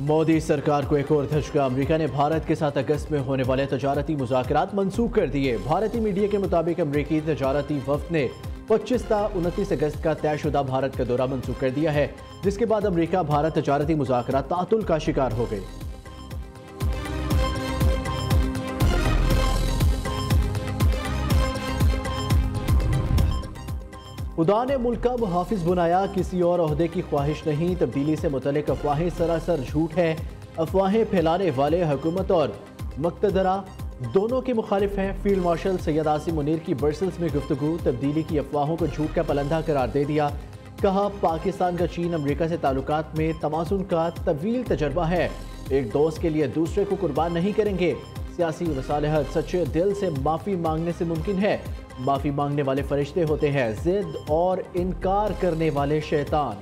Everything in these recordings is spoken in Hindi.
मोदी सरकार को एक और झटका। अमेरिका ने भारत के साथ अगस्त में होने वाले तजारती मुज़ाकरात मंसूख कर दिए। भारतीय मीडिया के मुताबिक अमेरिकी तजारती वफ्द ने 25 ता 29 अगस्त का तयशुदा भारत का दौरा मंसूख कर दिया है, जिसके बाद अमेरिका भारत तजारती मुज़ाकरात तातुल का शिकार हो गए। खुदा ने मुल्क का मुहाफिज बनाया, किसी और ओहदे की ख्वाहिश नहीं। तब्दीली से मुतल्लिक अफवाहें सरासर झूठ है। अफवाहें फैलाने वाले हुकूमत और मुक़्तदरा दोनों के मुखालिफ हैं। फील्ड मार्शल सैयद आसिम मुनीर की ब्रसेल्स में गुफ्तगू, तब्दीली की अफवाहों को झूठ का पलंदा करार दे दिया। कहा, पाकिस्तान का चीन अमेरिका से ताल्लुकात में तवाज़ुन का तवील तजर्बा है। एक दोस्त के लिए दूसरे को कुर्बान नहीं करेंगे। सियासी मसालहत सच्चे दिल से माफ़ी मांगने से मुमकिन है। माफ़ी मांगने वाले फरिश्ते होते हैं, जिद और इनकार करने वाले शैतान।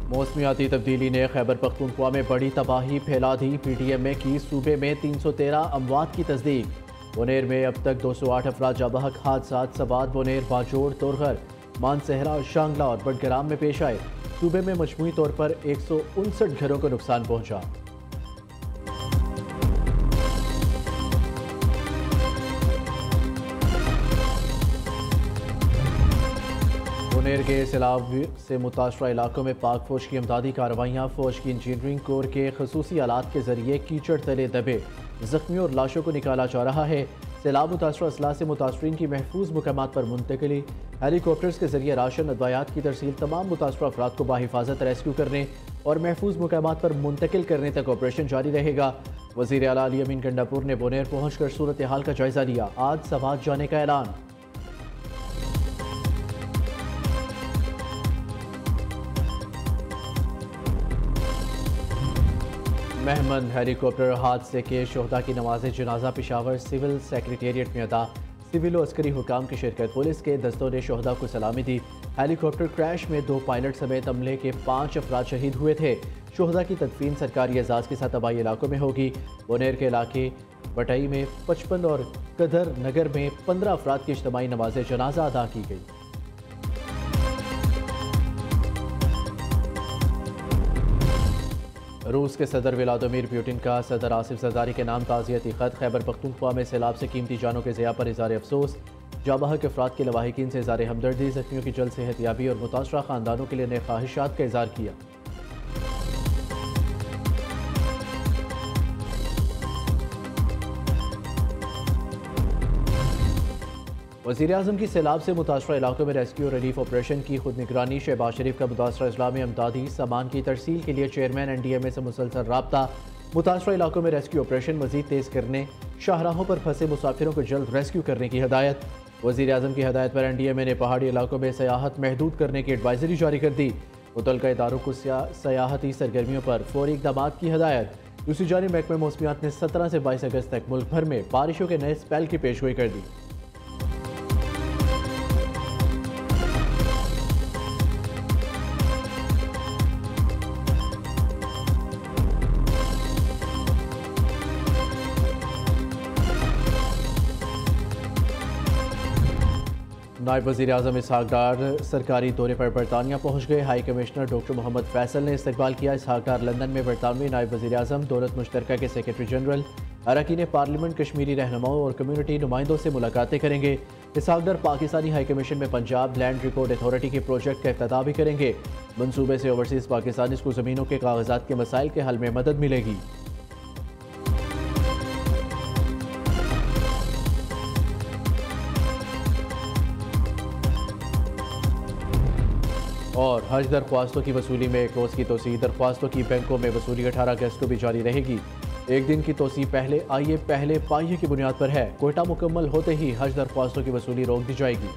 मौसमियाती तब्दीली ने खैबर पख्तूनख्वा में बड़ी तबाही फैला दी। PTM में की सूबे में 313 अमवात की तस्दीक। बोनेर में अब तक 208 अफराद जाबहक। हादसात सवाद, बोनेर, बाजोड़, तोरहर, मानसहरा, शांगला और बडग्राम में पेश आए। सूबे में मजमूई तौर पर 159 घरों को नुकसान पहुंचा। बोनेर के सैलाब से मुतासरा इलाकों में पाक फौज की इमदादी कार्रवाइयाँ। फौज की इंजीनियरिंग कोर के खसूसी आलात के जरिए कीचड़ तले दबे जख्मियों और लाशों को निकाला जा रहा है। सैलाब मुतासरा अजला से मुतासरीन की महफूज मुकामात पर मुंतकिली। हेलीकॉप्टर्स के जरिए राशन अद्वायात की तरसील। तमाम मुतासरा अफराद को बाहिफाजत रेस्क्यू करने और महफूज मुकामात पर मुंतकिल करने तक ऑपरेशन जारी रहेगा। वज़ीर आला अली अमीन गंडापुर ने बोनेर पहुँच कर सूरत हाल का जायजा लिया। आज सवात जाने का ऐलान। महमद हेलीकॉप्टर हादसे के शोहदा की नमाज जनाजा पेशावर सिविल सेक्रेटेरिएट में अदा। सिविल और अस्करी हुकाम की शिरकत। पुलिस के दस्तों ने शोहदा को सलामी दी। हेलीकॉप्टर क्रैश में 2 पायलट समेत अमले के 5 अफराद शहीद हुए थे। शोहदा की तदफीन सरकारी एजाज़ के साथ आबाई इलाकों में होगी। बोनेर के इलाके बटई में 55 और कदर नगर में 15 अफराद की इज्तिमाई नमाज जनाजा अदा की गई। रूस के सदर व्लादिमीर पुतिन का सदर आसिफ ज़रदारी के नाम ताज़ियती ख़त। खैबर पख्तूनख्वा में सैलाब से कीमती जानों के ज़िया पर इज़हार अफसोस। जाबहक अफराद के लवाहिकीन से इज़हार हमदर्दी। ज़ख्मियों की जल्द सेहतयाबी और मुतासरा ख़ानदानों के लिए नए ख्वाहिशात का इज़हार किया। वज़ीर आज़म की सैलाब से मुतासरा इलाकों में रेस्क्यू और रिलीफ ऑपरेशन की खुद निगरानी। शहबाज शरीफ का मुतासरा अजला में अमदादी सामान की तरसील के लिए चेयरमैन NDMA से मुसलसल राब्ता। मुतासरा इलाकों में रेस्क्यू ऑपरेशन मज़ीद तेज़ करने, शाहराहों पर फंसे मुसाफिरों को जल्द रेस्क्यू करने की हदायत। वज़ीर आज़म की हदायत पर NDMA ने पहाड़ी इलाकों में सयाहत महदूद करने की एडवाइजरी जारी कर दी। मुतल्लिका इदारों को सयाहती सरगर्मियों पर फौरी इक़दामात की हदायत। दूसरी जानिब महकमा मौसमियात ने 17 से 22 अगस्त तक मुल्क भर में बारिशों के नए स्पेल की पेशगोई कर दी। नायब वज़ीर आज़म इसहाक डार सरकारी दौरे पर बरतानिया पहुँच गए। High commissioner doctor Mohammad Faisal ने इस्तकबाल किया। इसहाक डार लंदन में बरतानवी नायब वज़ीर आज़म, दौलत मुश्तरका के सेक्रेटरी जनरल, अरकान पार्लियामेंट, कश्मीरी रहनुमाओं और कम्यूनिटी नुमाइंदों से मुलाकातें करेंगे। इसहाक डार पाकिस्तानी हाई कमीशन में पंजाब लैंड रिकॉर्ड अथॉरिटी के प्रोजेक्ट का इफ्तिताह भी करेंगे। मनसूबे से ओवरसीज़ पाकिस्तानीज़ को ज़मीनों के कागजात के मसाइल के हल में मदद मिलेगी। और हज दरख्वास्तों की वसूली में एक रोज़ की तोसी। दरख्वास्तों की बैंकों में वसूली 18 अगस्त को भी जारी रहेगी। एक दिन की तोसी पहले पाइये की बुनियाद पर है। कोटा मुकम्मल होते ही हज दरख्वास्तों की वसूली रोक दी जाएगी।